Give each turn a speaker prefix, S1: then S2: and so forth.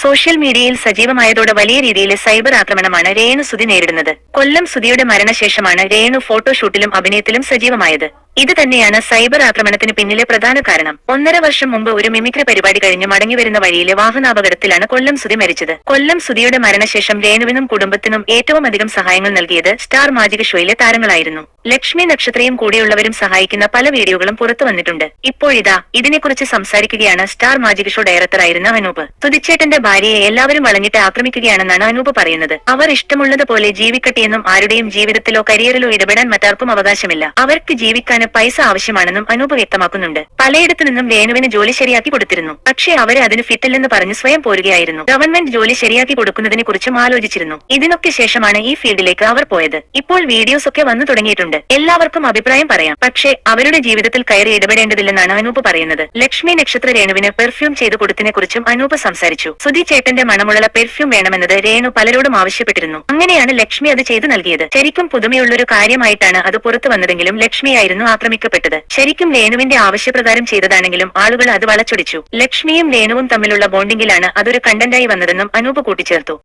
S1: Social മീഡിയയിൽ സജീവമായതോടെ വലിയ രീതിയിലെ സൈബർ ആക്രമണമാണ് രേണു സുധി നേരിടുന്നത്. കൊല്ലം സുധിയുടെ മരണശേഷമാണ് രേണു ഫോട്ടോഷൂട്ടിലും അഭിനയത്തിലും സജീവമായത്. ഇത് തന്നെയാണ് സൈബർ ആക്രമണത്തിന് പിന്നിലെ പ്രധാന കാരണം. 1.5 വർഷം മുമ്പ് ഒരു മിമിക്രി പരിപാടി കഴിഞ്ഞ് മടങ്ങിവരുന്ന വഴിയിലെ വാഹനാപകടത്തിലാണ് കൊല്ലം സുധി മരിച്ചത്. കൊല്ലം സുധിയുടെ മരണശേഷം രേണുവിനും കുടുംബത്തിനും ഏറ്റവും അധികം സഹായങ്ങൾ നൽകിയത് സ്റ്റാർ മാജിക് ഷോയിലെ താരങ്ങളായിരുന്നു. ലക്ഷ്മി നക്ഷത്രയും കൂടെയുള്ളവരും സഹായിക്കുന്ന പല വീഡിയോകളും പുറത്തു വന്നിട്ടുണ്ട്. ഇപ്പോഴിതാ ഇതിനെക്കുറിച്ച് സംസാരിക്കുകയാണ് സ്റ്റാർ മാജിക് ഷോ ഡയറക്ടറായിരുന്ന അനൂപ്. സുധിച്ചേട്ടന്റെ ഭാര്യയെ എല്ലാവരും വളഞ്ഞിട്ട് ആക്രമിക്കുകയാണെന്നാണ് അനൂപ് പറയുന്നത്. അവർ ഇഷ്ടമുള്ളതുപോലെ ജീവിക്കട്ടെയെന്നും ആരുടെയും ജീവിതത്തിലോ കരിയറിലോ ഇടപെടാൻ മറ്റാർക്കും അവകാശമില്ല. അവർക്ക് ജീവിക്കാൻ പൈസ ആവശ്യമാണെന്നും അനൂപ് വ്യക്തമാക്കുന്നുണ്ട്. പലയിടത്തു നിന്നും രേണുവിന് ജോലി ശരിയാക്കി കൊടുത്തിരുന്നു. പക്ഷേ അവരെ അതിന് ഫിറ്റില്ലെന്ന് പറഞ്ഞ് സ്വയം പോരുകയായിരുന്നു. ഗവൺമെന്റ് ജോലി ശരിയാക്കി കൊടുക്കുന്നതിനെ കുറിച്ചും ആലോചിച്ചിരുന്നു. ഇതിനൊക്കെ ശേഷമാണ് ഈ ഫീൽഡിലേക്ക് അവർ പോയത്. ഇപ്പോൾ വീഡിയോസ് ഒക്കെ വന്നു തുടങ്ങിയിട്ടുണ്ട്. എല്ലാവർക്കും അഭിപ്രായം പറയാം. പക്ഷേ അവരുടെ ജീവിതത്തിൽ കയറി ഇടപെടേണ്ടതില്ലെന്നാണ് അനൂപ് പറയുന്നത്. ലക്ഷ്മി നക്ഷത്ര രേണുവിന് പെർഫ്യൂം ചെയ്തു കൊടുത്തതിനെ കുറിച്ചും അനൂപ് സംസാരിച്ചു. സുധി ചേട്ടന്റെ മണമുള്ള പെർഫ്യൂം വേണമെന്നത് രേണു പലരോടും ആവശ്യപ്പെട്ടിരുന്നു. അങ്ങനെയാണ് ലക്ഷ്മി അത് ചെയ്തു നൽകിയത്. ശരിക്കും പുതുമയുള്ളൊരു കാര്യമായിട്ടാണ് അത് പുറത്തു വന്നതെങ്കിലും ലക്ഷ്മിയായിരുന്നു ആക്രമിക്കപ്പെട്ടത്. ശരിക്കും രേണുവിന്റെ ആവശ്യപ്രകാരം ചെയ്തതാണെങ്കിലും ആളുകൾ അത് വളച്ചൊടിച്ചു. ലക്ഷ്മിയും രേണുവും തമ്മിലുള്ള ബോണ്ടിങ്ങിലാണ് അതൊരു കണ്ടന്റായി വന്നതെന്നും അനൂപ് കൂട്ടിച്ചേർത്തു.